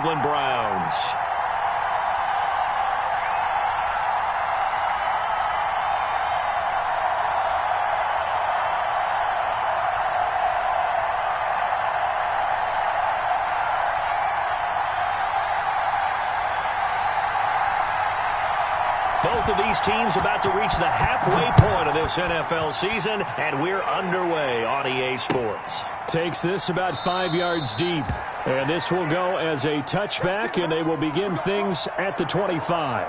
Cleveland Browns. Both of these teams about to reach the halfway point of this NFL season, and we're underway on EA Sports. Takes this about 5 yards deep, and this will go as a touchback, and they will begin things at the 25.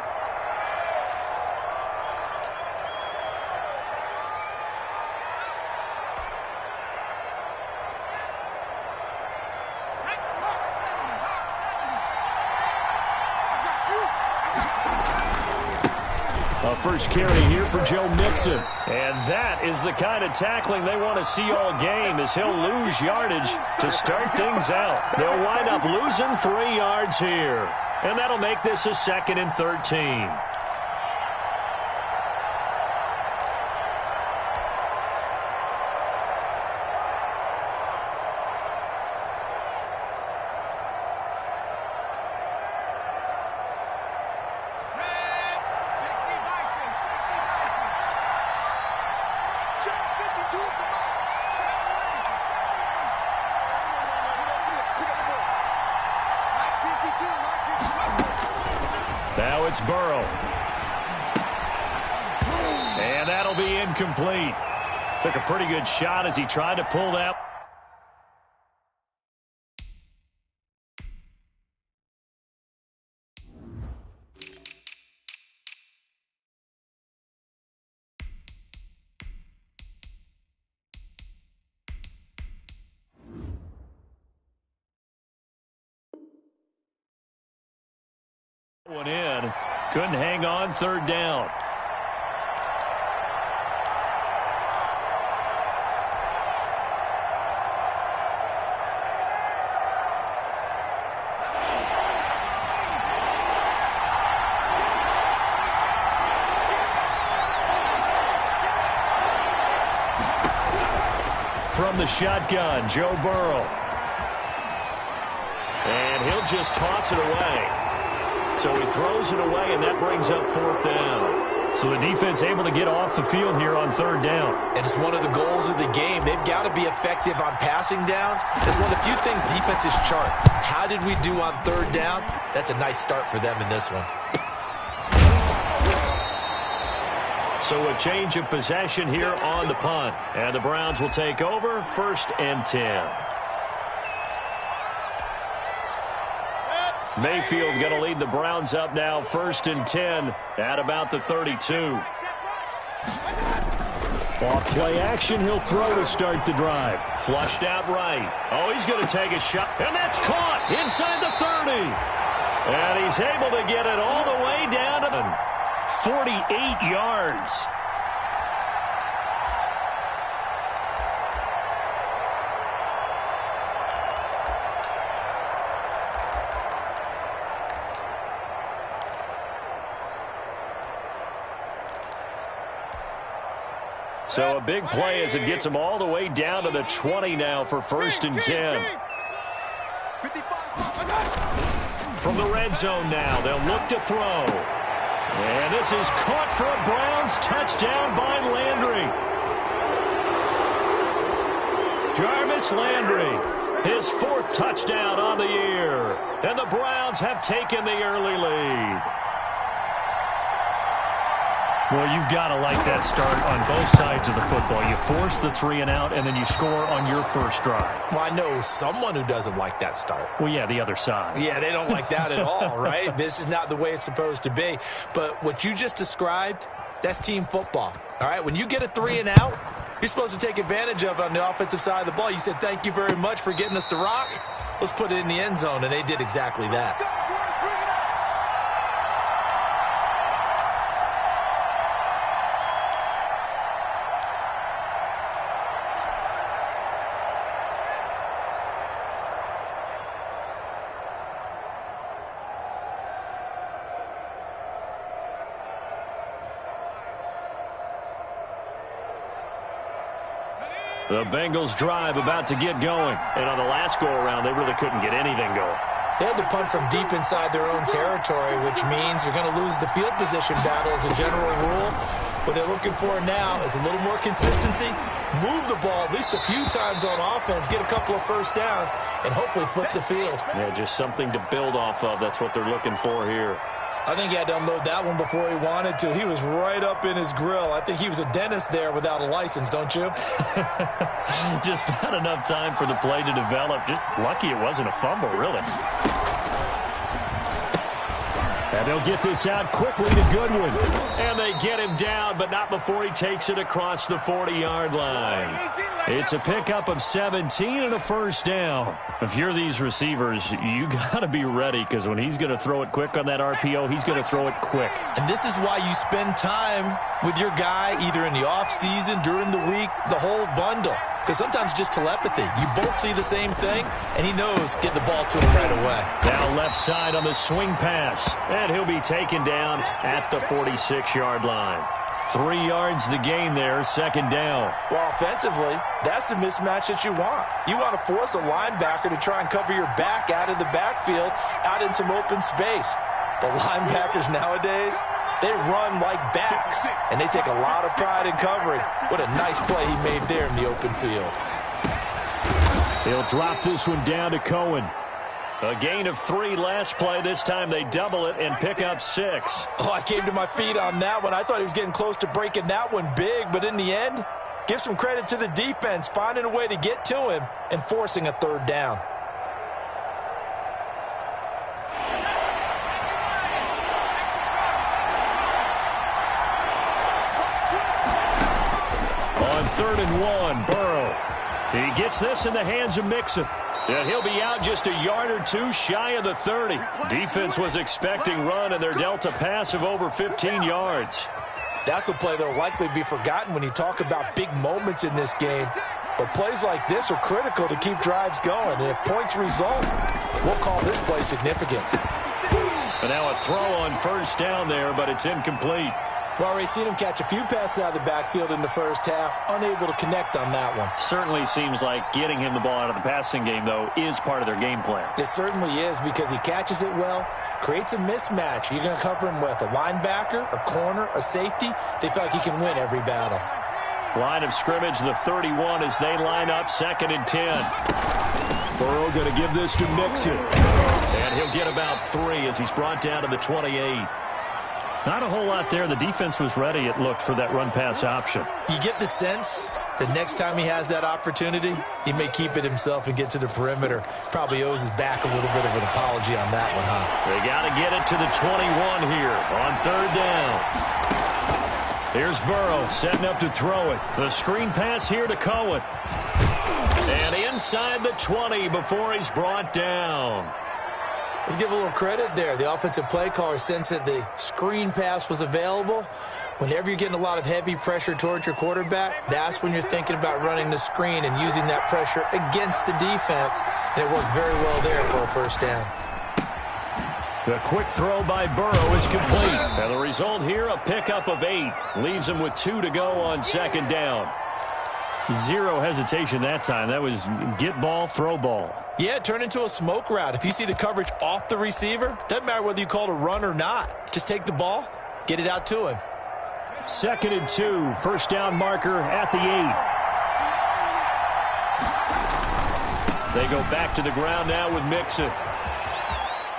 First carry here for Joe Mixon. And that is the kind of tackling they want to see all game, as he'll lose yardage to start things out. They'll wind up losing 3 yards here. And that'll make this a 2nd and 13. Now it's Burrow. And that'll be incomplete. Took a pretty good shot as he tried to pull that. One in. Couldn't hang on, 3rd down. From the shotgun, Joe Burrow. And he'll just toss it away. So he throws it away, and that brings up 4th down. So the defense able to get off the field here on 3rd down. And it's one of the goals of the game. They've got to be effective on passing downs. It's one of the few things defenses chart. How did we do on 3rd down? That's a nice start for them in this one. So a change of possession here on the punt. And the Browns will take over, 1st and 10. Mayfield going to lead the Browns up now, 1st and 10 at about the 32. Off play action, he'll throw to start the drive. Flushed out right. Oh, he's going to take a shot, and that's caught inside the 30. And he's able to get it all the way down to 48 yards. So a big play as it gets them all the way down to the 20 now for 1st and 10. From the red zone now, they'll look to throw. And this is caught for a Browns touchdown by Landry. Jarvis Landry, his 4th touchdown on the year. And the Browns have taken the early lead. Well, you've got to like that start on both sides of the football. You force the 3 and out, and then you score on your first drive. Well, I know someone who doesn't like that start. Well, yeah, the other side. Yeah, they don't like that at all, right? This is not the way it's supposed to be. But what you just described, that's team football, all right? When you get a 3 and out, you're supposed to take advantage of it on the offensive side of the ball. You said, thank you very much for getting us the rock. Let's put it in the end zone, and they did exactly that. The Bengals drive about to get going. And on the last go-around, they really couldn't get anything going. They had to punt from deep inside their own territory, which means you're going to lose the field position battle as a general rule. What they're looking for now is a little more consistency, move the ball at least a few times on offense, get a couple of first downs, and hopefully flip the field. Yeah, just something to build off of. That's what they're looking for here. I think he had to unload that one before he wanted to. He was right up in his grill. I think he was a dentist there without a license, don't you? Just not enough time for the play to develop. Just lucky it wasn't a fumble, really. And they'll get this out quickly to Goodwin. And they get him down, but not before he takes it across the 40-yard line. It's a pickup of 17 and a first down. If you're these receivers, you got to be ready, because when he's going to throw it quick on that RPO, he's going to throw it quick. And this is why you spend time with your guy either in the offseason, during the week, the whole bundle. Because sometimes just telepathy. You both see the same thing, and he knows get the ball to him right away. Now left side on the swing pass. And he'll be taken down at the 46-yard line. 3 yards the gain there, second down. Well, offensively, that's the mismatch that you want. You want to force a linebacker to try and cover your back out of the backfield, out in some open space. The linebackers nowadays, they run like backs, and they take a lot of pride in covering. What a nice play he made there in the open field. He'll drop this one down to Cohen. A gain of 3 last play. This time they double it and pick up 6. Oh, I came to my feet on that one. I thought he was getting close to breaking that one big, but in the end, give some credit to the defense, finding a way to get to him and forcing a third down. On 3rd and 1, Burrow. He gets this in the hands of Mixon. And he'll be out just a yard or two shy of the 30. Defense was expecting run, and they're dealt a pass of over 15 yards. That's a play that will likely be forgotten when you talk about big moments in this game. But plays like this are critical to keep drives going. And if points result, we'll call this play significant. And now a throw on first down there, but it's incomplete. We've already seen him catch a few passes out of the backfield in the first half, unable to connect on that one. Certainly seems like getting him the ball out of the passing game, though, is part of their game plan. It certainly is, because he catches it well, creates a mismatch. You're going to cover him with a linebacker, a corner, a safety. They feel like he can win every battle. Line of scrimmage, the 31 as they line up, 2nd and 10. Burrow going to give this to Mixon. And he'll get about 3 as he's brought down to the 28. Not a whole lot there. The defense was ready, it looked, for that run-pass option. You get the sense that next time he has that opportunity, he may keep it himself and get to the perimeter. Probably owes his back a little bit of an apology on that one, huh? They got to get it to the 21 here on 3rd down. Here's Burrow setting up to throw it. The screen pass here to Cohen. And inside the 20 before he's brought down. Let's give a little credit there. The offensive play caller sensed that the screen pass was available. Whenever you're getting a lot of heavy pressure towards your quarterback, that's when you're thinking about running the screen and using that pressure against the defense. And it worked very well there for a first down. The quick throw by Burrow is complete. And the result here, a pickup of 8. Leaves him with 2 to go on 2nd down. Zero hesitation that time. That was get ball, throw ball. Yeah, turn into a smoke route. If you see the coverage off the receiver, doesn't matter whether you call it a run or not. Just take the ball, get it out to him. 2nd and 2, first down marker at the 8. They go back to the ground now with Mixon.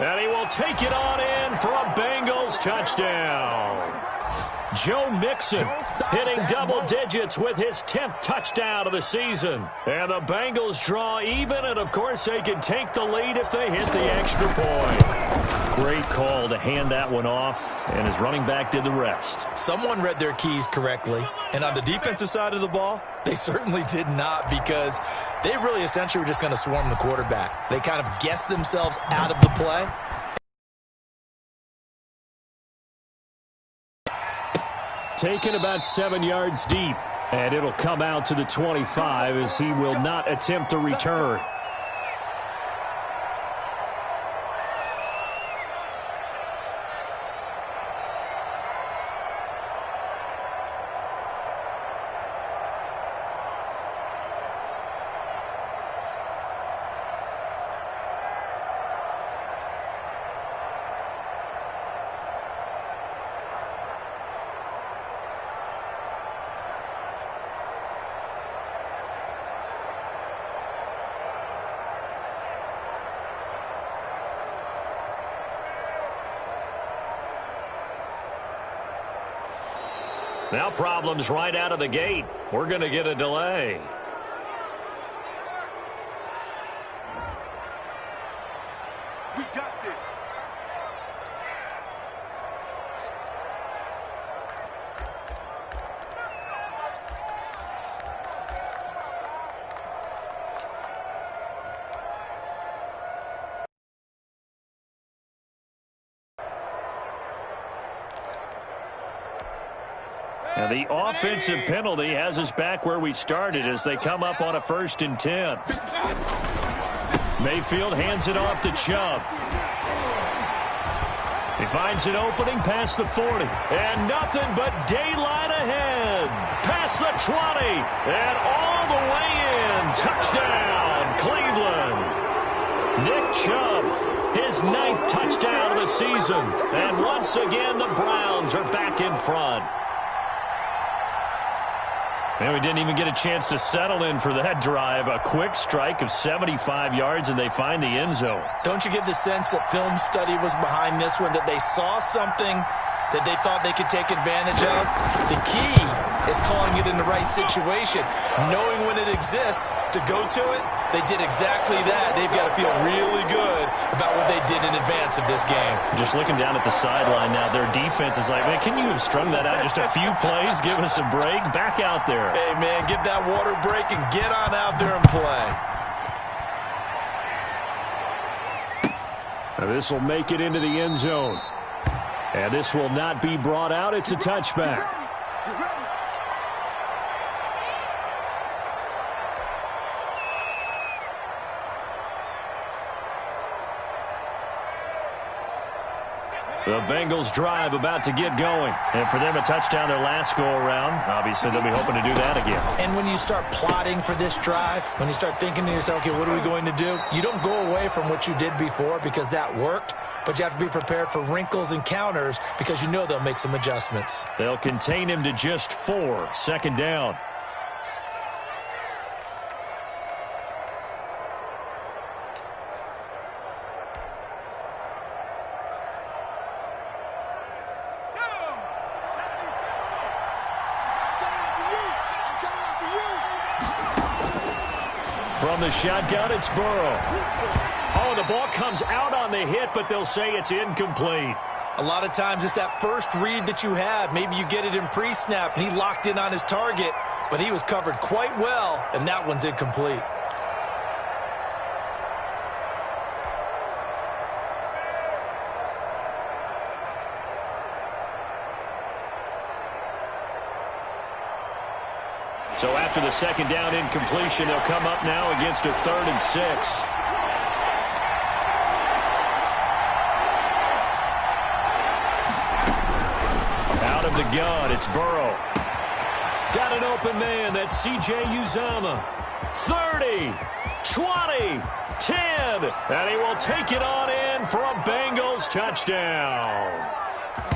And he will take it on in for a Bengals touchdown. Joe Mixon hitting double digits with his 10th touchdown of the season. And the Bengals draw even, and of course they can take the lead if they hit the extra point. Great call to hand that one off, and his running back did the rest. Someone read their keys correctly, and on the defensive side of the ball, they certainly did not, because they really essentially were just going to swarm the quarterback. They kind of guessed themselves out of the play. Taken about 7 yards deep, and it'll come out to the 25 as he will not attempt a return. Now problems right out of the gate. We're going to get a delay. We got this. And the offensive penalty has us back where we started as they come up on a 1st and 10. Mayfield hands it off to Chubb. He finds an opening past the 40. And nothing but daylight ahead. Past the 20. And all the way in. Touchdown, Cleveland. Nick Chubb, his 9th touchdown of the season. And once again, the Browns are back in front. And we didn't even get a chance to settle in for that drive. A quick strike of 75 yards, and they find the end zone. Don't you get the sense that film study was behind this one, that they saw something that they thought they could take advantage of? The key is calling it in the right situation. Knowing when it exists to go to it, they did exactly that. They've got to feel really good about what they did in advance of this game. Just looking down at the sideline now, their defense is like, man, can you have strung that out just a few plays? Give us a break. Back out there. Hey, man, give that water break and get on out there and play. Now this will make it into the end zone. And this will not be brought out. It's a touchback. The Bengals drive about to get going. And for them, a touchdown their last go-around. Obviously, they'll be hoping to do that again. And when you start plotting for this drive, when you start thinking to yourself, okay, what are we going to do? You don't go away from what you did before because that worked. But you have to be prepared for wrinkles and counters because you know they'll make some adjustments. They'll contain him to just 4. 2nd down. From the shotgun, it's Burrow. Oh, the ball comes out on the hit, but they'll say it's incomplete. A lot of times it's that first read that you have. Maybe you get it in pre-snap, and he locked in on his target, but he was covered quite well, and that one's incomplete. So after the 2nd down incompletion, they'll come up now against a 3rd and 6. Out of the gun, it's Burrow. Got an open man, that's C.J. Uzomah. 30, 20, 10, and he will take it on in for a Bengals touchdown.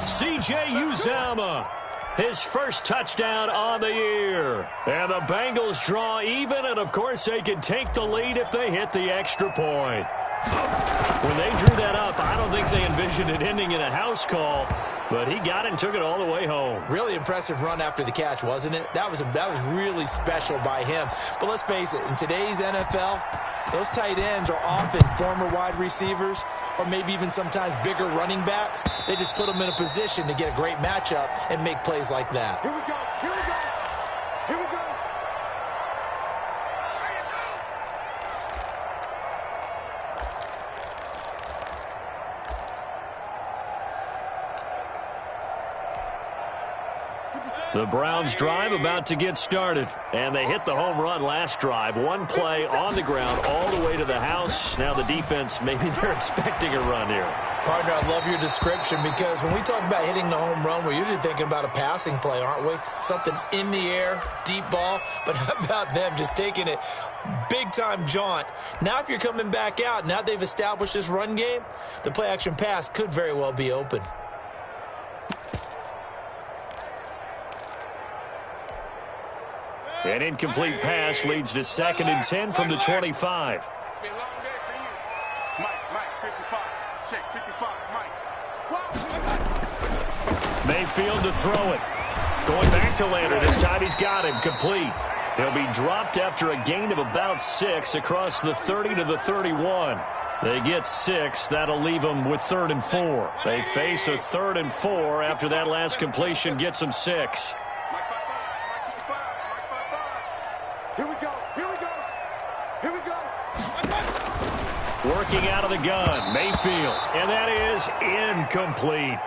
C.J. Uzomah, his first touchdown on the year. And the Bengals draw even, and of course they can take the lead if they hit the extra point. When they drew that up, I don't think they envisioned it ending in a house call, but he got it and took it all the way home. Really impressive run after the catch, wasn't it? That was really special by him. But let's face it, in today's NFL, those tight ends are often former wide receivers or maybe even sometimes bigger running backs. They just put them in a position to get a great matchup and make plays like that. Here we go. Here we go. Here we go. The Browns drive about to get started. And they hit the home run last drive. One play on the ground all the way to the house. Now the defense, maybe they're expecting a run here. Partner, I love your description because when we talk about hitting the home run, we're usually thinking about a passing play, aren't we? Something in the air, deep ball. But how about them just taking it big-time jaunt? Now if you're coming back out, now they've established this run game, the play-action pass could very well be open. An incomplete pass leads to 2nd and 10 from the 25. It's been a long day for you. Mike, 55. Check, 55, Mike. Mayfield to throw it. Going back to Lander. This time he's got him complete. He'll be dropped after a gain of about 6 across the 30 to the 31. They get 6. That'll leave them with 3rd and 4. They face a 3rd and 4 after that last completion gets them 6. Here we go. Here we go. Here we go. Working out of the gun, Mayfield. And that is incomplete.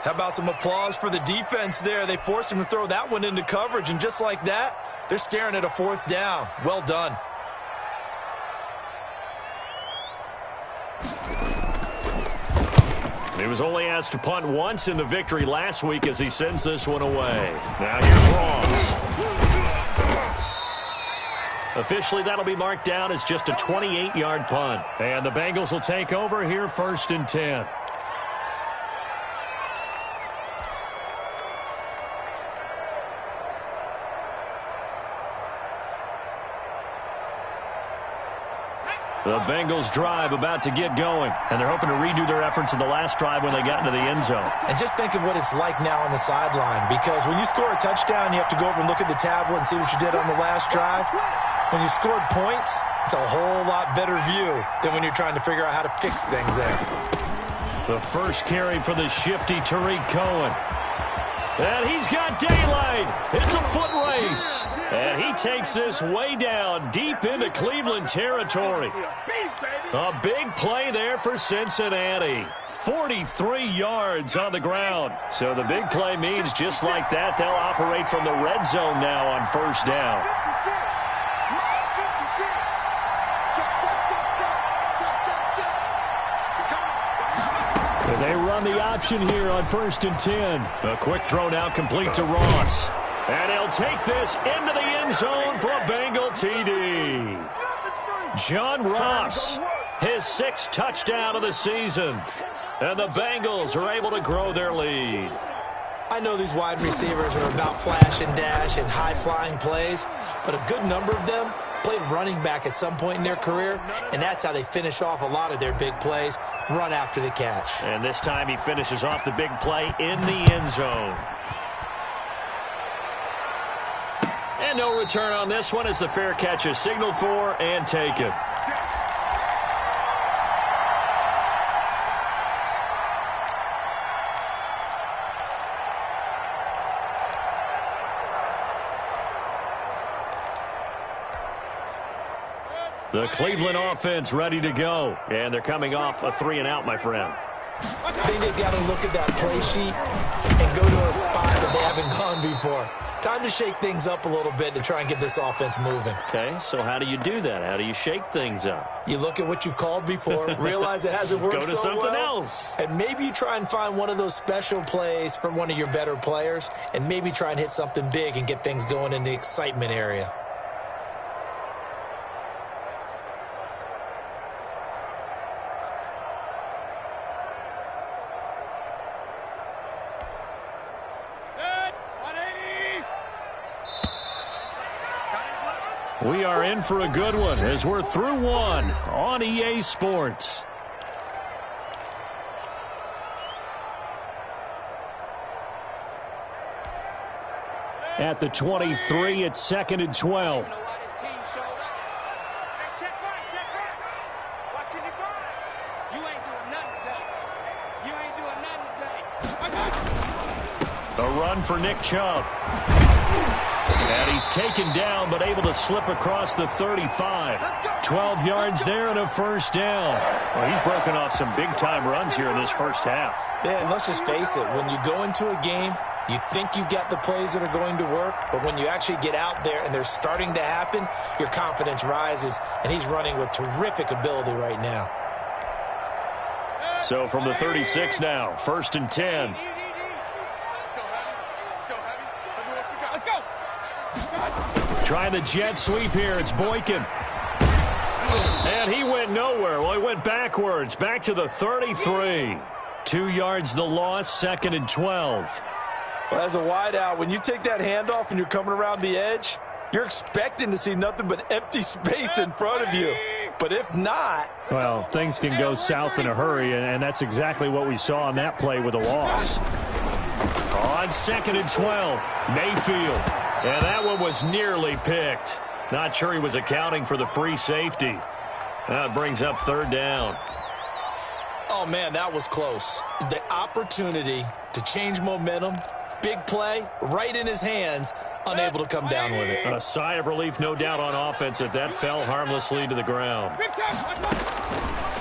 How about some applause for the defense there? They forced him to throw that one into coverage, and just like that, they're staring at a 4th down. Well done. He was only asked to punt once in the victory last week as he sends this one away. Now here's Ross. Officially, that'll be marked down as just a 28-yard punt. And the Bengals will take over here 1st and 10. The Bengals drive about to get going, and they're hoping to redo their efforts in the last drive when they got into the end zone. And just think of what it's like now on the sideline, because when you score a touchdown, you have to go over and look at the tablet and see what you did on the last drive. When you scored points, it's a whole lot better view than when you're trying to figure out how to fix things there. The first carry for the shifty Tariq Cohen. And he's got daylight. It's a foot race. And he takes this way down deep into Cleveland territory. A big play there for Cincinnati. 43 yards on the ground. So the big play means just like that, they'll operate from the red zone now on 1st down. They run the option here on 1st and 10. A quick throw now complete to Ross. And he'll take this into the end zone for a Bengal TD. John Ross, his 6th touchdown of the season. And the Bengals are able to grow their lead. I know these wide receivers are about flash and dash and high-flying plays, but a good number of them played running back at some point in their career, and that's how they finish off a lot of their big plays, run after the catch. And this time he finishes off the big play in the end zone. And no return on this one as the fair catch is signaled for and taken. The Cleveland offense ready to go. And they're coming off a 3-and-out, my friend. I think they've got to look at that play sheet and go to a spot that they haven't gone before. Time to shake things up a little bit to try and get this offense moving. Okay, so how do you do that? How do you shake things up? You look at what you've called before, realize it hasn't worked so well. Go to something else. And maybe you try and find one of those special plays from one of your better players, and maybe try and hit something big and get things going in the excitement area. We are in for a good one as we're through one on EA Sports. At the 23, it's 2nd and 12. A run for Nick Chubb. And he's taken down, but able to slip across the 35. 12 yards there and a 1st down. Well, he's broken off some big-time runs here in this first half. Yeah, and let's just face it. When you go into a game, you think you've got the plays that are going to work, but when you actually get out there and they're starting to happen, your confidence rises, and he's running with terrific ability right now. So from the 36 now, 1st and 10. Trying the jet sweep here. It's Boykin. And he went nowhere. Well, he went backwards. Back to the 33. 2 yards the loss, 2nd and 12. Well, as a wideout, when you take that handoff and you're coming around the edge, you're expecting to see nothing but empty space in front of you. But if not... Well, things can go south in a hurry, and that's exactly what we saw on that play with a loss. On 2nd and 12, Mayfield. And that one was nearly picked. Not sure he was accounting for the free safety. That brings up 3rd down. Oh, man, that was close. The opportunity to change momentum, big play, right in his hands, unable to come down with it. A sigh of relief, no doubt, on offense that fell harmlessly to the ground.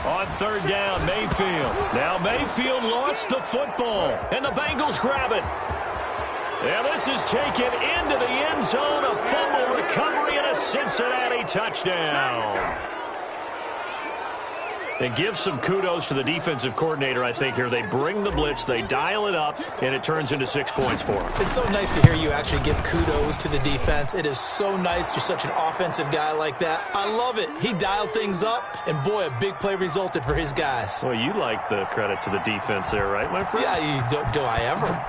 On 3rd down, Mayfield. Now Mayfield lost the football, and the Bengals grab it. Yeah, this is taken into the end zone. A fumble recovery and a Cincinnati touchdown. And give some kudos to the defensive coordinator, I think, here. They bring the blitz, they dial it up, and it turns into 6 points for them. It's so nice to hear you actually give kudos to the defense. It is so nice. You're such an offensive guy like that. I love it. He dialed things up, and, boy, a big play resulted for his guys. Well, you like the credit to the defense there, right, my friend? Yeah, do I ever?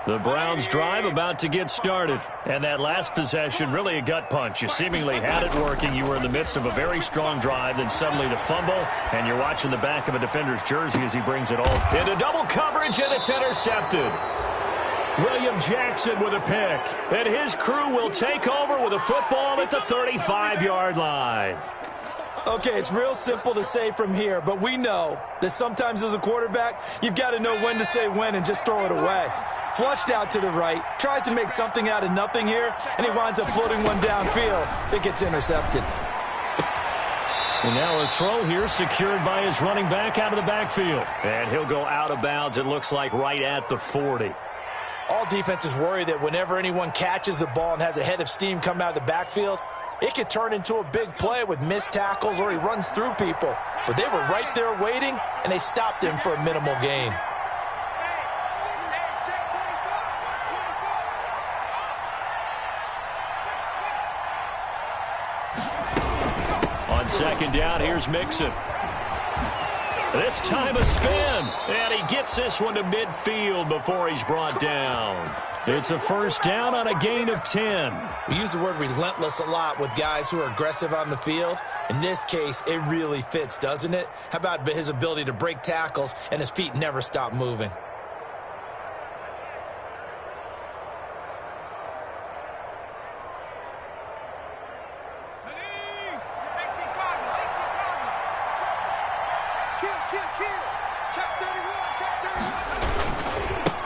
The Browns drive about to get started. And that last possession, really a gut punch. You seemingly had it working. You were in the midst of a very strong drive. Then suddenly the fumble, and you're watching the back of a defender's jersey as he brings it all into double coverage, and it's intercepted. William Jackson with a pick. And his crew will take over with a football at the 35-yard line. Okay, it's real simple to say from here, but we know that sometimes as a quarterback, you've got to know when to say when and just throw it away. Flushed out to the right, tries to make something out of nothing here, and he winds up floating one downfield that gets intercepted. And now a throw here secured by his running back out of the backfield. And he'll go out of bounds, it looks like, right at the 40. All defenses worry that whenever anyone catches the ball and has a head of steam come out of the backfield, it could turn into a big play with missed tackles or he runs through people. But they were right there waiting, and they stopped him for a minimal gain. On 2nd down, here's Mixon. This time a spin, and he gets this one to midfield before he's brought down. It's a 1st down on a gain of 10. We use the word relentless a lot with guys who are aggressive on the field. In this case, it really fits, doesn't it? How about his ability to break tackles and his feet never stop moving?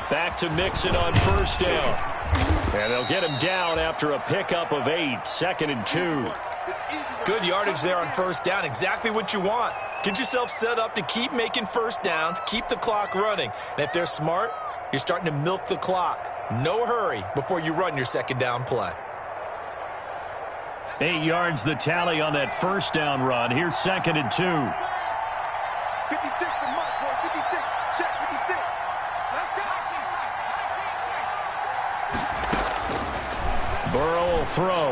Back to Mixon on 1st down. And they'll get him down after a pickup of 8, 2nd and 2. Good yardage there on 1st down. Exactly what you want. Get yourself set up to keep making 1st downs, keep the clock running. And if they're smart, you're starting to milk the clock. No hurry before you run your 2nd down play. 8 yards the tally on that 1st down run. Here's 2nd and 2. 56 for Mike, boy. 56. Check 56. Let's go. Burrow will throw.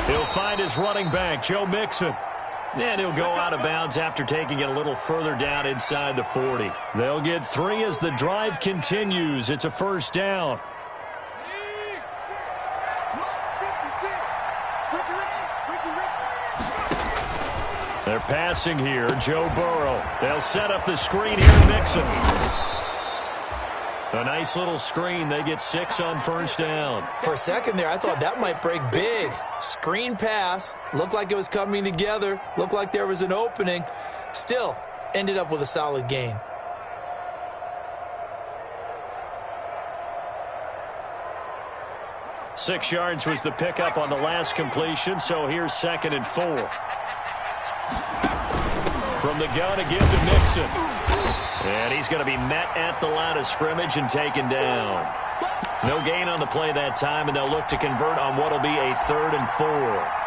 He'll find his running back, Joe Mixon. And he'll go out of bounds after taking it a little further down inside the 40. They'll get 3 as the drive continues. It's a 1st down. They're passing here, Joe Burrow. They'll set up the screen here to Mixon. A nice little screen. They get 6 on 1st down. For a second there, I thought that might break big. Screen pass. Looked like it was coming together. Looked like there was an opening. Still, ended up with a solid gain. Six yards was the pickup on the last completion, so here's 2nd and 4. From the gun again to Mixon. And he's going to be met at the line of scrimmage and taken down. No gain on the play that time, and they'll look to convert on what will be a 3rd and 4.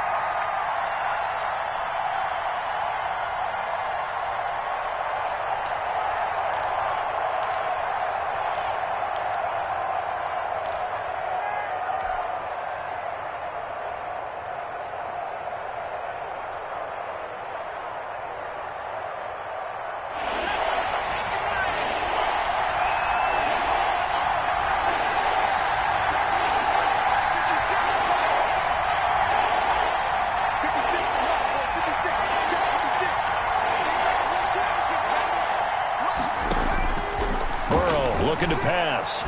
looking to pass.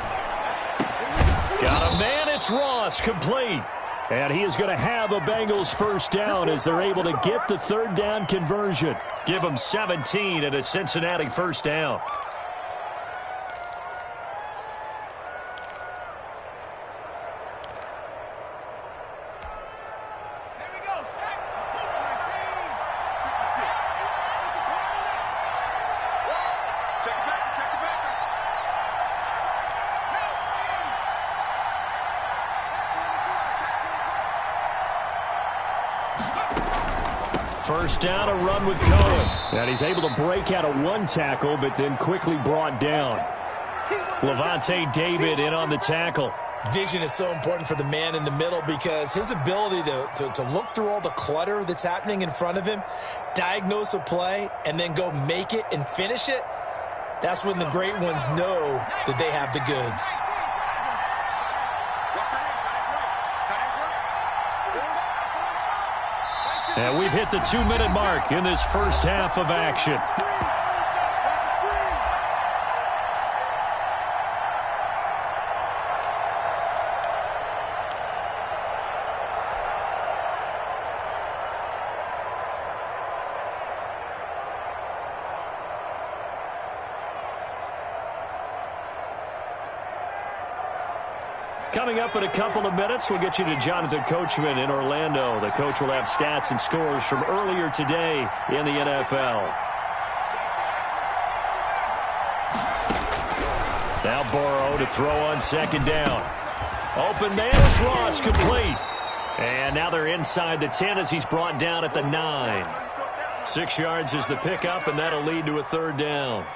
Got a man. It's Ross, complete. And he is going to have a Bengals first down as they're able to get the third down conversion. Give them 17 and a Cincinnati first down. First down, a run with Cohen. And he's able to break out of one tackle, but then quickly brought down. Levante David in on the tackle. Vision is so important for the man in the middle because his ability to look through all the clutter that's happening in front of him, diagnose a play, and then go make it and finish it, that's when the great ones know that they have the goods. And we've hit the 2-minute mark in this first half of action. Coming up in a couple of minutes, we'll get you to Jonathan Coachman in Orlando. The coach will have stats and scores from earlier today in the NFL. Now Burrow to throw on second down. Open man is Ross, complete. And now they're inside the 10 as he's brought down at the 9. 6 yards is the pickup, and that'll lead to a third down.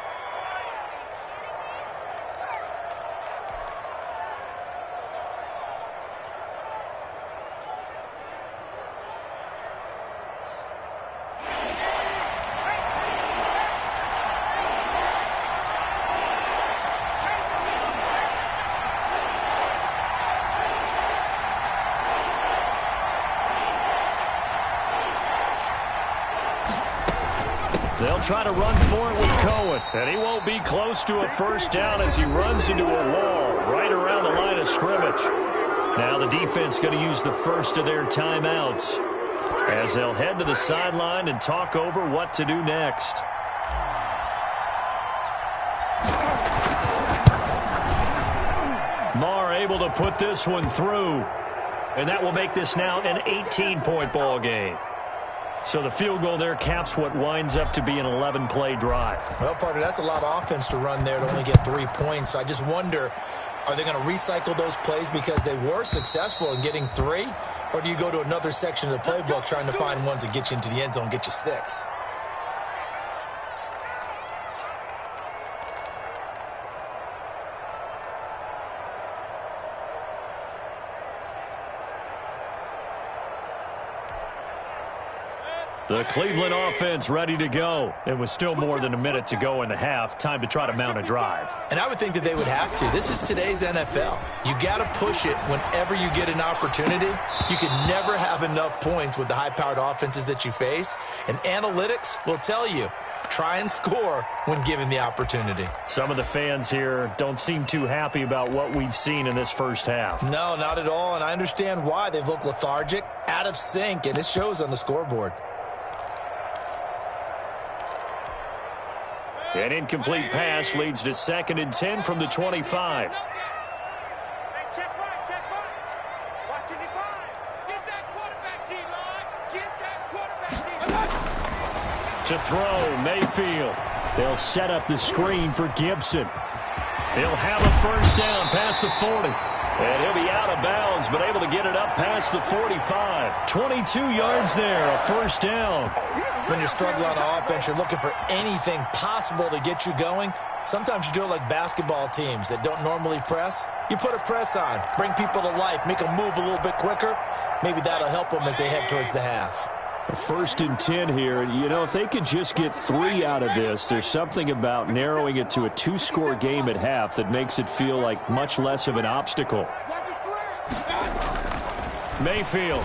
They'll try to run for it with Cohen. And he won't be close to a first down as he runs into a wall right around the line of scrimmage. Now the defense going to use the first of their timeouts as they'll head to the sideline and talk over what to do next. Marr able to put this one through. And that will make this now an 18-point ball game. So the field goal there caps what winds up to be an 11-play drive. Well, partner, that's a lot of offense to run there to only get 3 points. So I just wonder, are they going to recycle those plays because they were successful in getting 3? Or do you go to another section of the playbook trying to find ones that get you into the end zone and get you 6? The Cleveland offense ready to go. It was still more than a minute to go in the half. Time to try to mount a drive. And I would think that they would have to. This is today's NFL. You got to push it whenever you get an opportunity. You can never have enough points with the high-powered offenses that you face. And analytics will tell you, try and score when given the opportunity. Some of the fans here don't seem too happy about what we've seen in this first half. No, not at all. And I understand why. They've looked lethargic, out of sync, and it shows on the scoreboard. An incomplete pass leads to 2nd and 10 from the 25. To throw, Mayfield. They'll set up the screen for Gibson. He'll have a first down past the 40. And he'll be out of bounds, but able to get it up past the 45. 22 yards there, a first down. When you're struggling on offense, you're looking for anything possible to get you going. Sometimes you do it like basketball teams that don't normally press. You put a press on, bring people to life, make them move a little bit quicker. Maybe that'll help them as they head towards the half. 1st and 10 here. You know, if they could just get 3 out of this, there's something about narrowing it to a 2-score game at half that makes it feel like much less of an obstacle. Mayfield.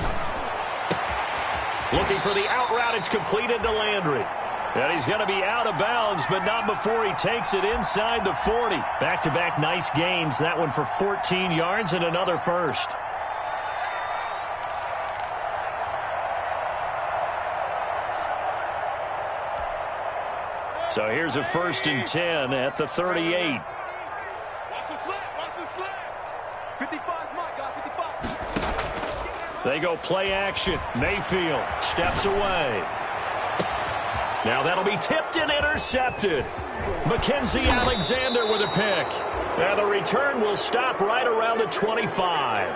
Looking for the out route. It's completed to Landry. And he's going to be out of bounds, but not before he takes it inside the 40. Back-to-back nice gains. That one for 14 yards and another first. So here's a 1st and 10 at the 38. Watch the slant. Watch the slant. 55's my guy. 55. They go play action. Mayfield steps away. Now that'll be tipped and intercepted. Mackenzie Alexander with a pick. And the return will stop right around the 25.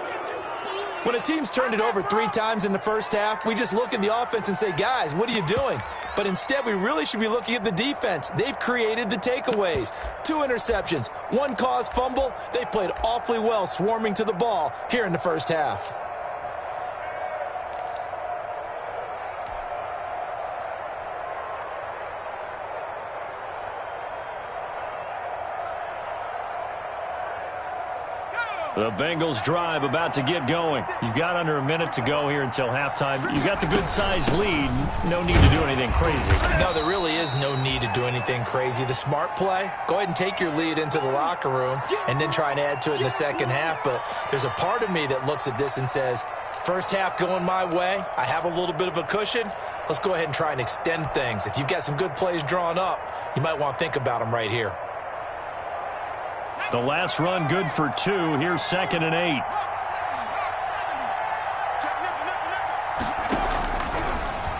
When a team's turned it over 3 times in the first half, we just look at the offense and say, guys, what are you doing? But instead, we really should be looking at the defense. They've created the takeaways. 2 interceptions, 1 caused fumble. They played awfully well swarming to the ball here in the first half. The Bengals drive about to get going. You've got under a minute to go here until halftime. You've got the good-sized lead. No need to do anything crazy. No, there really is no need to do anything crazy. The smart play, go ahead and take your lead into the locker room and then try and add to it in the second half. But there's a part of me that looks at this and says, first half going my way, I have a little bit of a cushion. Let's go ahead and try and extend things. If you've got some good plays drawn up, you might want to think about them right here. The last run good for 2. Here's 2nd and 8.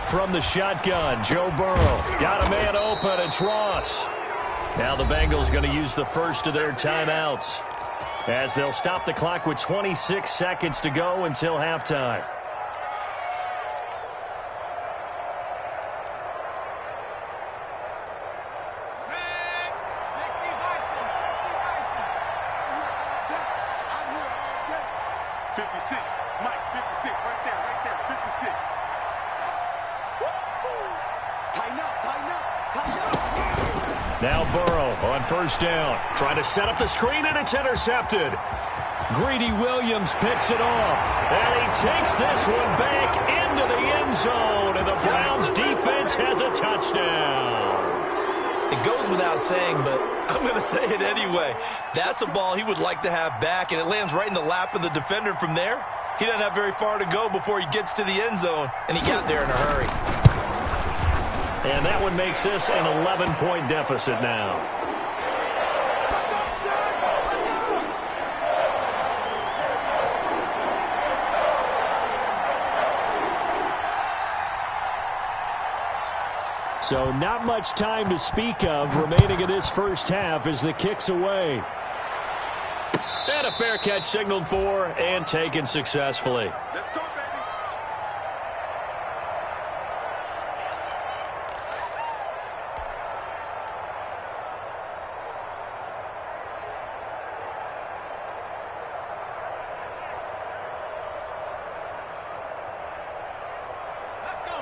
From the shotgun, Joe Burrow. Got a man open. It's Ross. Now the Bengals going to use the first of their timeouts as they'll stop the clock with 26 seconds to go until halftime. Now Burrow on first down. Trying to set up the screen, and it's intercepted. Greedy Williams picks it off. And he takes this one back into the end zone. And the Browns defense has a touchdown. It goes without saying, but I'm going to say it anyway. That's a ball he would like to have back, and it lands right in the lap of the defender from there. He doesn't have very far to go before he gets to the end zone, and he got there in a hurry. And that one makes this an 11-point deficit now. So not much time to speak of remaining in this first half as the kick's away. And a fair catch signaled for and taken successfully. Let's go, baby.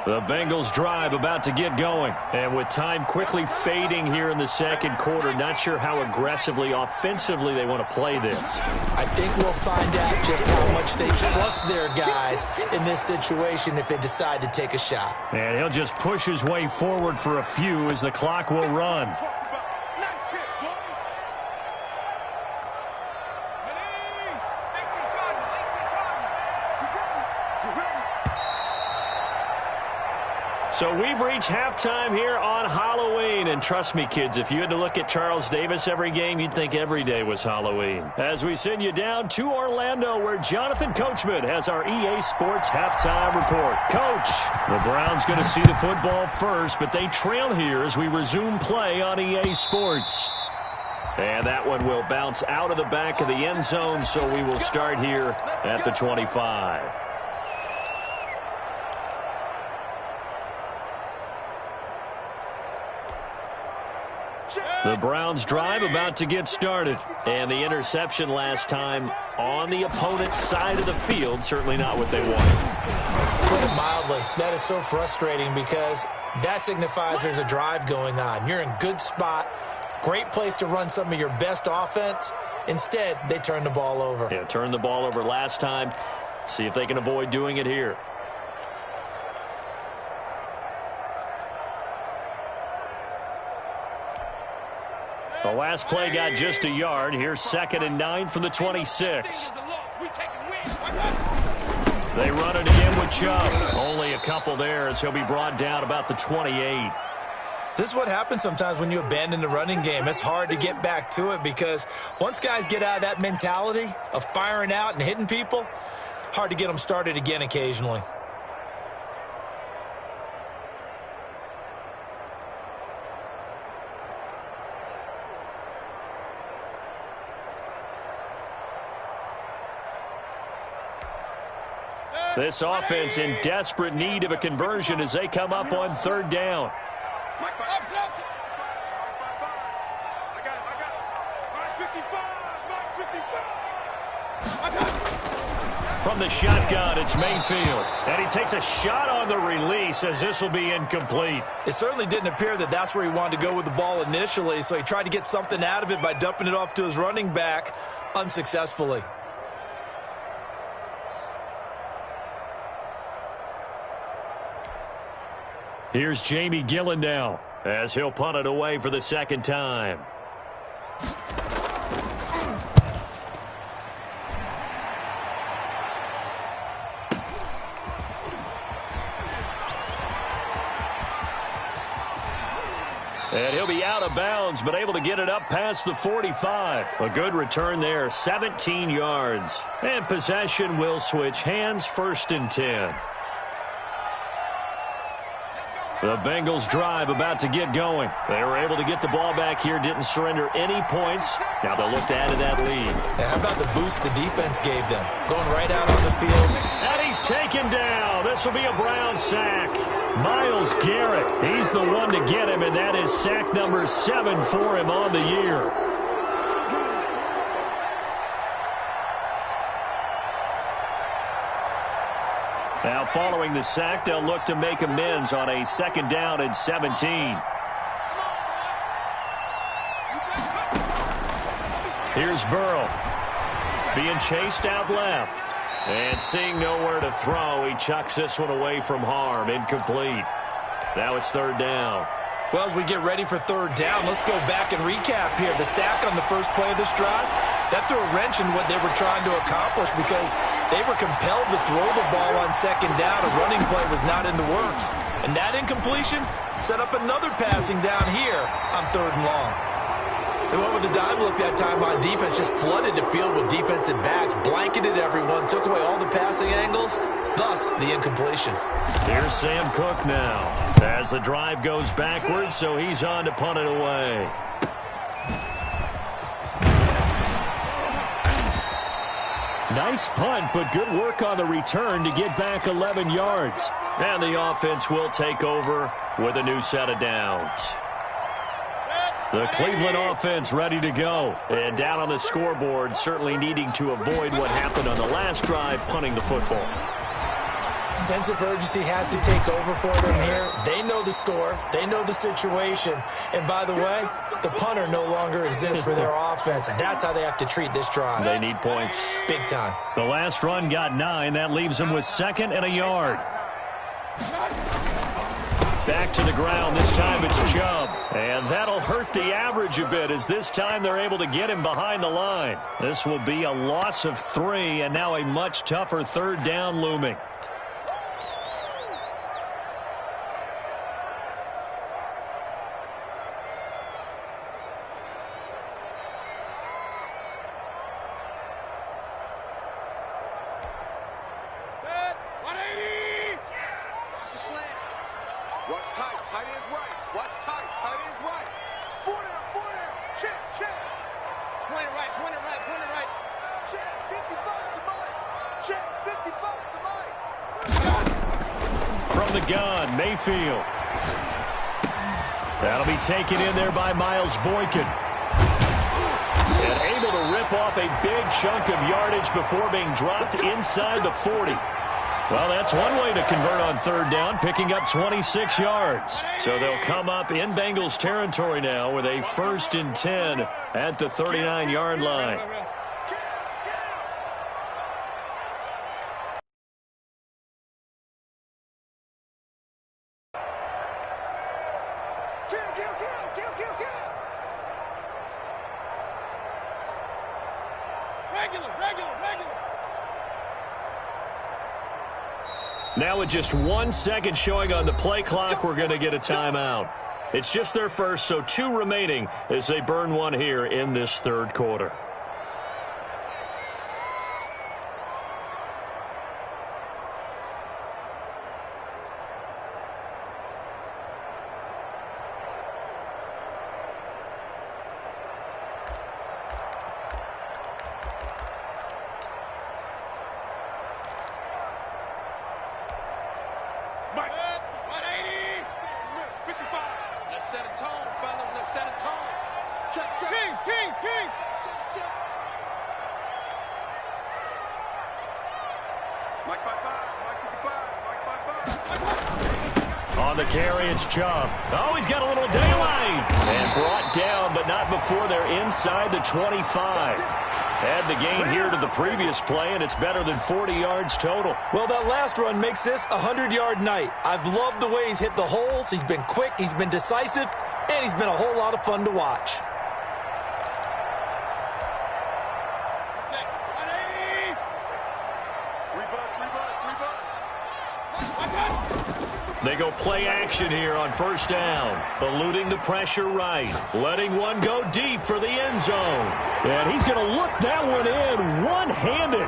The Bengals drive about to get going. And with time quickly fading here in the second quarter, not sure how aggressively, offensively they want to play this. I think we'll find out just how much they trust their guys in this situation if they decide to take a shot. And he'll just push his way forward for a few as the clock will run. So we've reached halftime here on Halloween. And trust me, kids, if you had to look at Charles Davis every game, you'd think every day was Halloween. As we send you down to Orlando, where Jonathan Coachman has our EA Sports halftime report. Coach, The Browns going to see the football first, but they trail here as we resume play on EA Sports. and that one will bounce out of the back of the end zone, so we will start here at the 25. The Browns drive about to get started. And the interception last time on the opponent's side of the field, certainly not what they wanted. Put it mildly, that is so frustrating because that signifies there's a drive going on. You're in good spot, great place to run some of your best offense. Instead, they turn the ball over. Yeah, turned the ball over last time. See if they can avoid doing it here. The last play got just a yard. Here's 2nd and 9 from the 26. They run it again with Chubb. Only a couple there as he'll be brought down about the 28. This is what happens sometimes when you abandon the running game. It's hard to get back to it because once guys get out of that mentality of firing out and hitting people, hard to get them started again occasionally. This offense in desperate need of a conversion as they come up on 3rd down. From the shotgun, it's Mayfield. And he takes a shot on the release as this will be incomplete. It certainly didn't appear that that's where he wanted to go with the ball initially, so he tried to get something out of it by dumping it off to his running back unsuccessfully. Here's Jamie Gillen now as he'll punt it away for the 2nd time. And he'll be out of bounds, but able to get it up past the 45. A good return there, 17 yards. And possession will switch hands, 1st and 10. The Bengals drive about to get going. They were able to get the ball back here, didn't surrender any points. Now they'll look to add to that lead. Yeah, how about the boost the defense gave them? Going right out on the field. And he's taken down. This will be a Brown sack. Myles Garrett, he's the one to get him, and that is sack number 7 for him on the year. Now following the sack, they'll look to make amends on a 2nd down and 17. Here's Burrow. Being chased out left. And seeing nowhere to throw, he chucks this one away from harm. Incomplete. Now it's 3rd down. Well, as we get ready for 3rd down, let's go back and recap here. The sack on the first play of this drive, that threw a wrench in what they were trying to accomplish because they were compelled to throw the ball on 2nd down. A running play was not in the works. And that incompletion set up another passing down here on 3rd and long. They went with the dime look that time on defense, just flooded the field with defensive backs, blanketed everyone, took away all the passing angles, thus the incompletion. Here's Sam Cook now as the drive goes backwards, so he's on to punt it away. Nice punt, but good work on the return to get back 11 yards. And the offense will take over with a new set of downs. The Cleveland offense ready to go. And down on the scoreboard, certainly needing to avoid what happened on the last drive, punting the football. Sense of urgency has to take over for them here. They know the score. They know the situation. And by the way, the punter no longer exists for their offense. And that's how they have to treat this drive. They need points. Big time. The last run got 9. That leaves them with 2nd and a yard. Back to the ground. This time it's Chubb. And that'll hurt the average a bit as this time they're able to get him behind the line. This will be a loss of 3 and now a much tougher 3rd down looming. From the gun, Mayfield. That'll be taken in there by Miles Boykin. And able to rip off a big chunk of yardage before being dropped inside the 40. Well, that's one way to convert on 3rd down, picking up 26 yards. So they'll come up in Bengals territory now with a 1st and 10 at the 39-yard line. Now with just 1 second showing on the play clock, we're going to get a timeout. It's just their first, so 2 remaining as they burn one here in this third quarter. On the carry, it's Chubb. Oh, he's got a little daylight. And brought down, but not before they're inside the 25. Add the gain here to the previous play, and it's better than 40 yards total. Well, that last run makes this a 100-yard night. I've loved the way he's hit the holes. He's been quick, he's been decisive, and he's been a whole lot of fun to watch. They go play action here on first down. Eluding the pressure right. Letting one go deep for the end zone. And he's going to look that one in one-handed.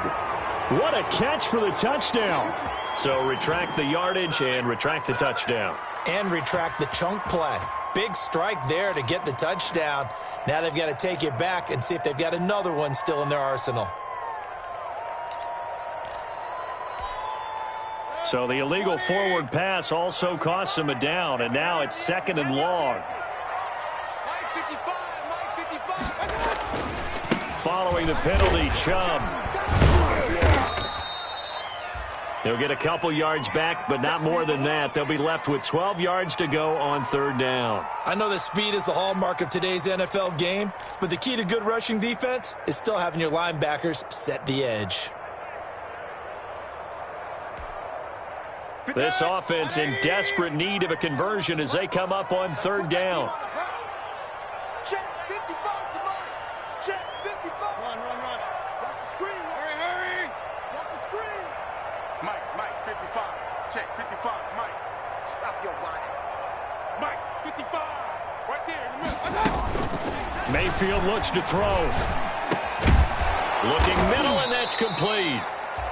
What a catch for the touchdown. So retract the yardage and retract the touchdown. And retract the chunk play. Big strike there to get the touchdown. Now they've got to take it back and see if they've got another one still in their arsenal. So the illegal forward pass also costs him a down, and now it's 2nd and long. Following the penalty, Chubb. He'll get a couple yards back, but not more than that. They'll be left with 12 yards to go on third down. I know that speed is the hallmark of today's NFL game, but the key to good rushing defense is still having your linebackers set the edge. This offense in desperate need of a conversion as they come up on third down. Check 55 to Mike. Check 55. Run. Watch the screen. Hurry. Watch the screen. Mike, 55. Check 55. Mike. Stop your whining. Mike, 55. Right there in the middle. Mayfield looks to throw. Looking middle, and that's complete.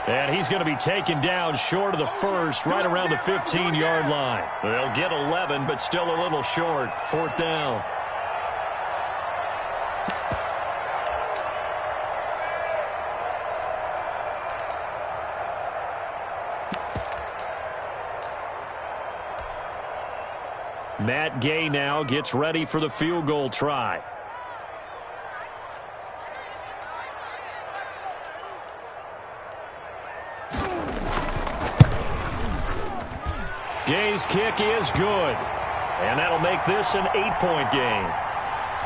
And he's going to be taken down short of the first, right around the 15-yard line. They'll get 11, but still a little short. Fourth down. Matt Gay now gets ready for the field goal try. Gay's kick is good. And that'll make this an 8-point game.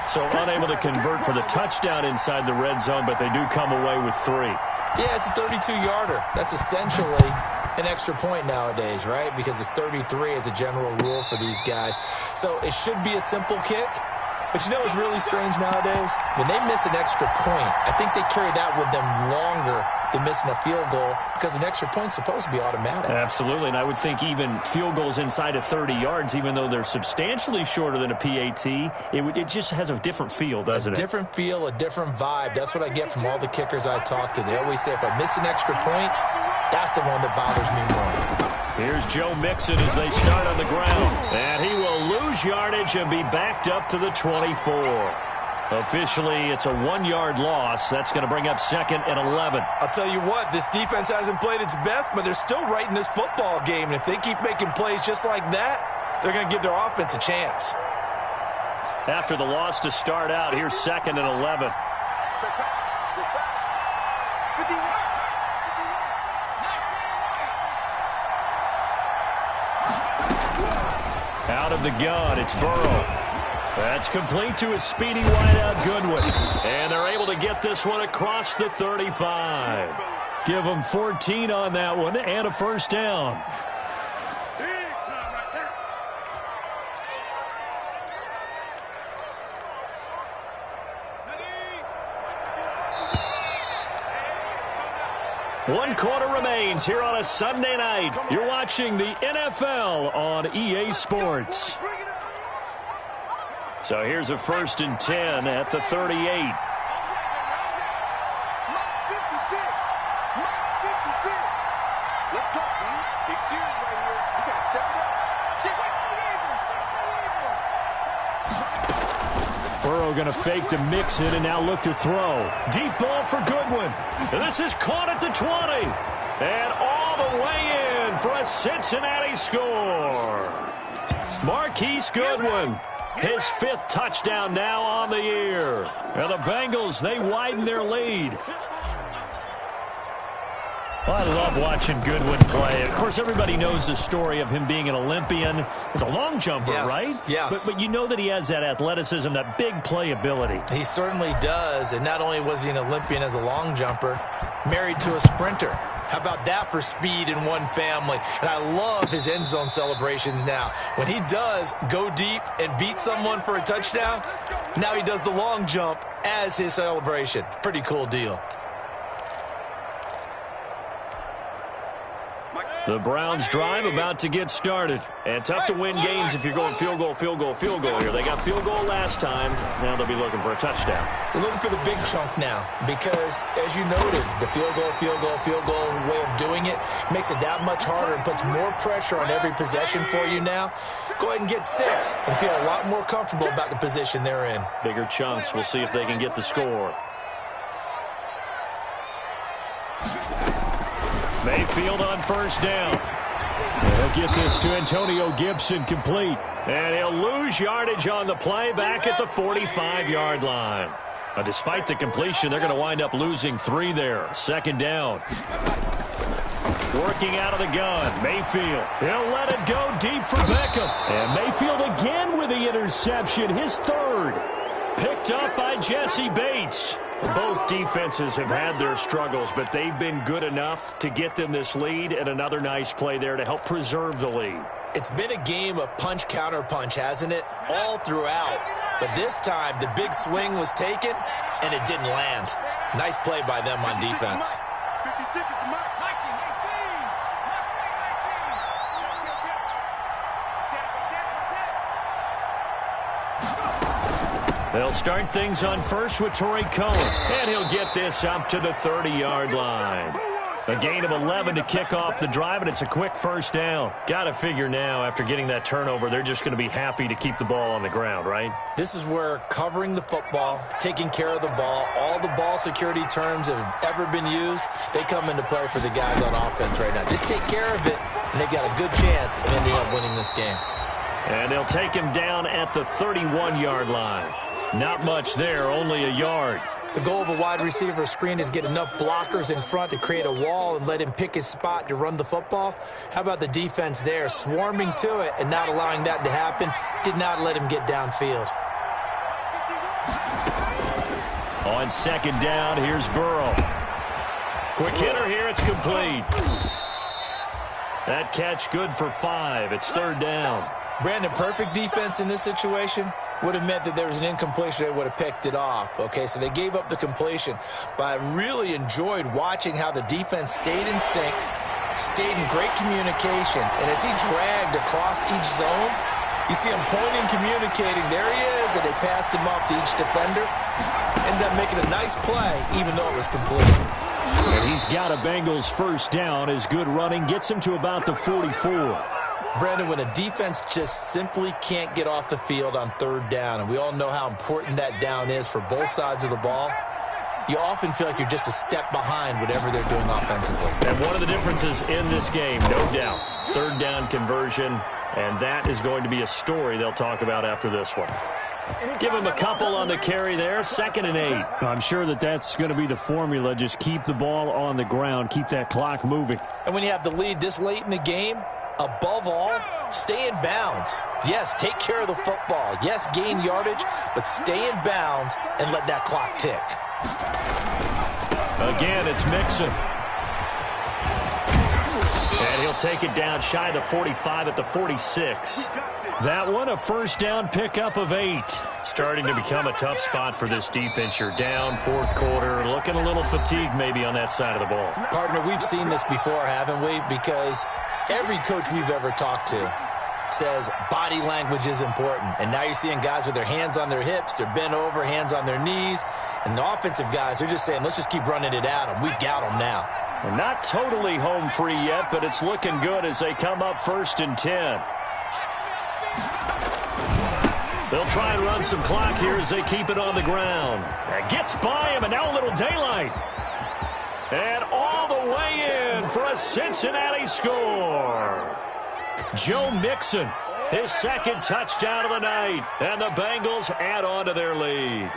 So unable to convert for the touchdown inside the red zone, but they do come away with 3. Yeah, it's a 32-yarder. That's essentially an extra point nowadays, right? Because it's 33 as a general rule for these guys. So it should be a simple kick. But you know what's really strange nowadays? When they miss an extra point, I think they carry that with them longer than missing a field goal because an extra point's supposed to be automatic. Absolutely, and I would think even field goals inside of 30 yards, even though they're substantially shorter than a PAT, it just has a different feel, doesn't it? A different feel, a different vibe. That's what I get from all the kickers I talk to. They always say if I miss an extra point, that's the one that bothers me more. Here's Joe Mixon as they start on the ground. And he will lose yardage and be backed up to the 24. Officially, it's a 1-yard loss. That's going to bring up 2nd and 11. I'll tell you what, this defense hasn't played its best, but they're still right in this football game. And if they keep making plays just like that, they're going to give their offense a chance. After the loss to start out, here's 2nd and 11. Out of the gun, it's Burrow. That's complete to his speedy wideout Goodwin. And they're able to get this one across the 35. Give them 14 on that one and a first down. 1 quarter remains here on a Sunday night. You're watching the NFL on EA Sports. So here's a 1st and 10 at the 38. Burrow going to fake to mix it and now look to throw. Deep ball for Goodwin. And this is caught at the 20. And all the way in for a Cincinnati score. Marquise Goodwin. His 5th touchdown now on the year. And the Bengals, they widen their lead. Well, I love watching Goodwin play. Of course, everybody knows the story of him being an Olympian as a long jumper, right? Yes. But you know that he has that athleticism, that big play ability. He certainly does. And not only was he an Olympian as a long jumper, married to a sprinter. How about that for speed in one family? And I love his end zone celebrations now. When he does go deep and beat someone for a touchdown, now he does the long jump as his celebration. Pretty cool deal. The Browns drive about to get started. And tough to win games if you're going field goal, field goal, field goal here. They got field goal last time. Now they'll be looking for a touchdown. They're looking for the big chunk now because, as you noted, the field goal way of doing it makes it that much harder and puts more pressure on every possession for you now. Go ahead and get 6 and feel a lot more comfortable about the position they're in. Bigger chunks. We'll see if they can get the score. Mayfield on 1st down. He'll get this to Antonio Gibson complete. And he'll lose yardage on the play back at the 45-yard line. But despite the completion, they're going to wind up losing 3 there. 2nd down. Working out of the gun. Mayfield. He'll let it go deep for Beckham. And Mayfield again with the interception. His 3rd. Picked up by Jesse Bates. Both defenses have had their struggles, but they've been good enough to get them this lead, and another nice play there to help preserve the lead. It's been a game of punch-counter-punch, hasn't it? All throughout. But this time, the big swing was taken, and it didn't land. Nice play by them on defense. 56 is the mark. They'll start things on 1st with Torrey Cohen. And he'll get this up to the 30-yard line. A gain of 11 to kick off the drive, and it's a quick 1st down. Got to figure now, after getting that turnover, they're just going to be happy to keep the ball on the ground, right? This is where covering the football, taking care of the ball, all the ball security terms that have ever been used, they come into play for the guys on offense right now. Just take care of it, and they've got a good chance of ending up winning this game. And they'll take him down at the 31-yard line. Not much there, only a yard. The goal of a wide receiver screen is get enough blockers in front to create a wall and let him pick his spot to run the football. How about the defense there, swarming to it and not allowing that to happen? Did not let him get downfield. On 2nd down, here's Burrow. Quick hitter here, it's complete. That catch good for 5. It's 3rd down. Brandon, perfect defense in this situation would have meant that there was an incompletion. They would have picked it off. Okay, so they gave up the completion. But I really enjoyed watching how the defense stayed in sync, stayed in great communication. And as he dragged across each zone, you see him pointing, communicating. There he is, and they passed him off to each defender. Ended up making a nice play, even though it was complete. And he's got a Bengals 1st down. His good running gets him to about the 44. Brandon, when a defense just simply can't get off the field on 3rd down, and we all know how important that down is for both sides of the ball, you often feel like you're just a step behind whatever they're doing offensively. And one of the differences in this game, no doubt, 3rd down conversion, and that is going to be a story they'll talk about after this one. Give him a couple on the carry there, 2nd and 8. I'm sure that that's going to be the formula. Just keep the ball on the ground, keep that clock moving. And when you have the lead this late in the game, above all, stay in bounds. Yes, take care of the football. Yes, gain yardage, but stay in bounds and let that clock tick. Again, it's Mixon. And he'll take it down shy of the 45 at the 46. That one, a first down pickup of 8. Starting to become a tough spot for this defense. You're down fourth quarter, looking a little fatigued maybe on that side of the ball. Partner, we've seen this before, haven't we? Because every coach we've ever talked to says body language is important. And now you're seeing guys with their hands on their hips, they're bent over, hands on their knees. And the offensive guys, they're just saying, let's just keep running it at them. We've got them now. Well, not totally home free yet, but it's looking good as they come up 1st and 10. They'll try and run some clock here as they keep it on the ground. That gets by him, and now a little daylight. And all the way in for a Cincinnati score. Joe Mixon, his second touchdown of the night, and the Bengals add on to their lead.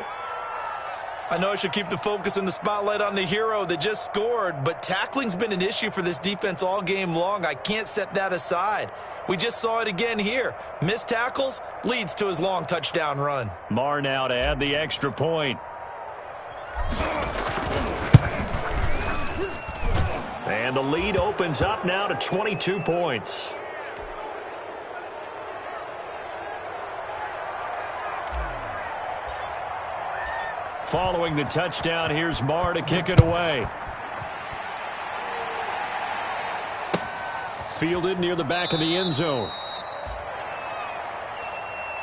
I know I should keep the focus and the spotlight on the hero that just scored, but tackling's been an issue for this defense all game long. I can't set that aside. We just saw it again here. Missed tackles leads to his long touchdown run. Marr now to add the extra point. And the lead opens up now to 22 points. Following the touchdown, here's Marr to kick it away. Fielded near the back of the end zone.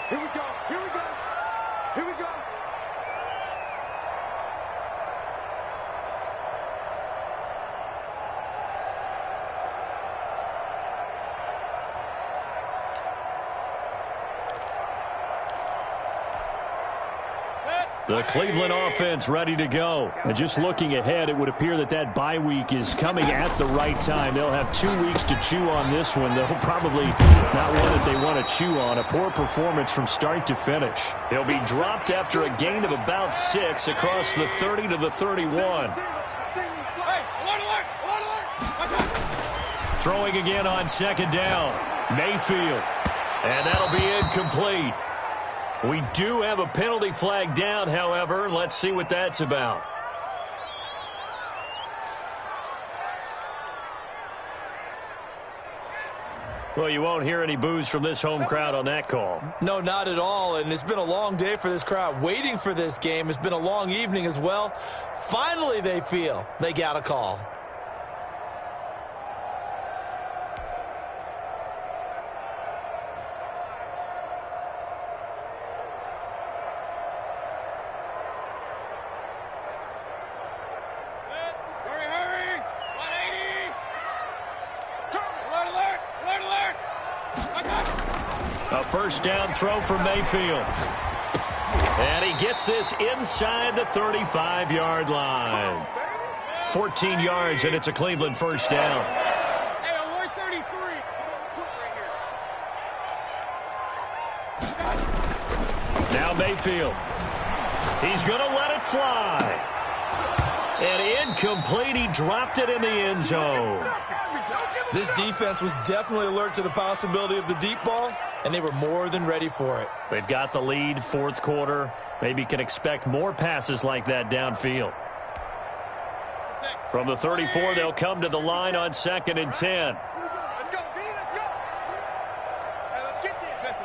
Here we go. Here we go. Here we go. The Cleveland offense ready to go. And just looking ahead, it would appear that that bye week is coming at the right time. They'll have 2 weeks to chew on this one. They'll probably not one that they want to chew on. A poor performance from start to finish. He'll be dropped after a gain of about 6 across the 30 to the 31. Throwing again on 2nd down. Mayfield. And that'll be incomplete. We do have a penalty flag down, however. Let's see what that's about. Well, you won't hear any boos from this home crowd on that call. No, not at all. And it's been a long day for this crowd waiting for this game. It's been a long evening as well. Finally, they feel they got a call. A first down throw for Mayfield. And he gets this inside the 35-yard line. 14 yards, and it's a Cleveland first down. Hey, on 133. Now Mayfield. He's going to let it fly. And incomplete. He dropped it in the end zone. This defense was definitely alert to the possibility of the deep ball, and they were more than ready for it. They've got the lead, fourth quarter. Maybe can expect more passes like that downfield. From the 34, they'll come to the line on 2nd and 10. Let's go, D, let's go. Hey, let's get there. Pistol.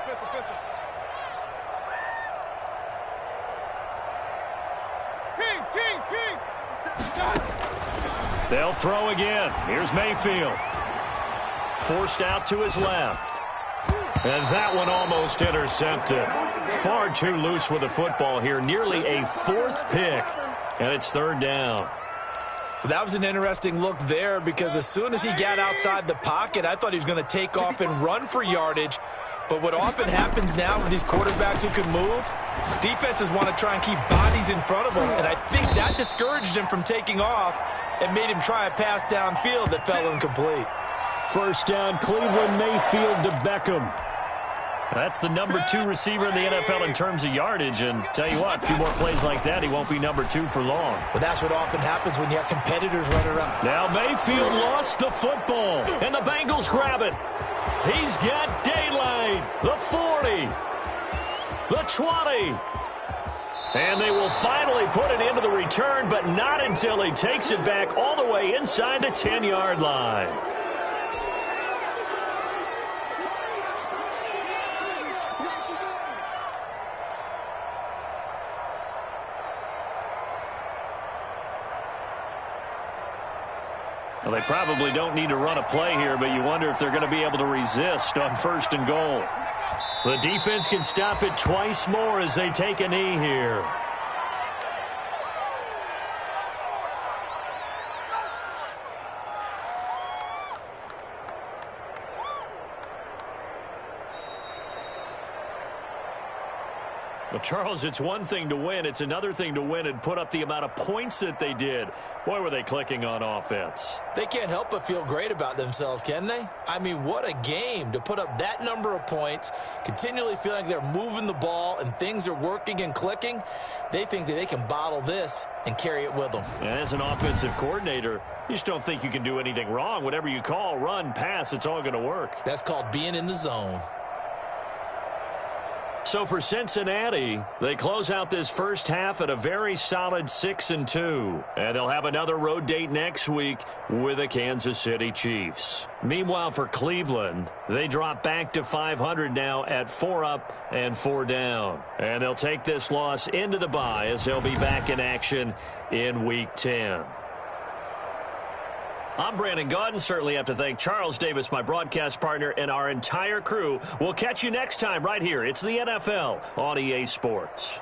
Kings. They'll throw again. Here's Mayfield. Forced out to his left. And that one almost intercepted. Far too loose with the football here. Nearly a 4th pick. And it's 3rd down. That was an interesting look there because as soon as he got outside the pocket, I thought he was going to take off and run for yardage. But what often happens now with these quarterbacks who can move, defenses want to try and keep bodies in front of them. And I think that discouraged him from taking off and made him try a pass downfield that fell incomplete. First down, Cleveland. Mayfield to Beckham. That's the number 2 receiver in the NFL in terms of yardage. And tell you what, a few more plays like that, he won't be number 2 for long. But that's what often happens when you have competitors running around. Now Mayfield lost the football, and the Bengals grab it. He's got daylight. The 40. The 20. And they will finally put it into the return, but not until he takes it back all the way inside the 10-yard line. Well, they probably don't need to run a play here, but you wonder if they're going to be able to resist on 1st and goal. The defense can stop it twice more as they take a knee here. Well, Charles, it's one thing to win. It's another thing to win and put up the amount of points that they did. Boy, were they clicking on offense. They can't help but feel great about themselves, can they? I mean, what a game to put up that number of points, continually feeling like they're moving the ball and things are working and clicking. They think that they can bottle this and carry it with them. And as an offensive coordinator, you just don't think you can do anything wrong. Whatever you call, run, pass, it's all going to work. That's called being in the zone. So for Cincinnati, they close out this first half at a very solid 6-2. And they'll have another road date next week with the Kansas City Chiefs. Meanwhile, for Cleveland, they drop back to 500 now at 4 up and 4 down. And they'll take this loss into the bye as they'll be back in action in Week 10. I'm Brandon Gaudin. Certainly have to thank Charles Davis, my broadcast partner, and our entire crew. We'll catch you next time right here. It's the NFL on EA Sports.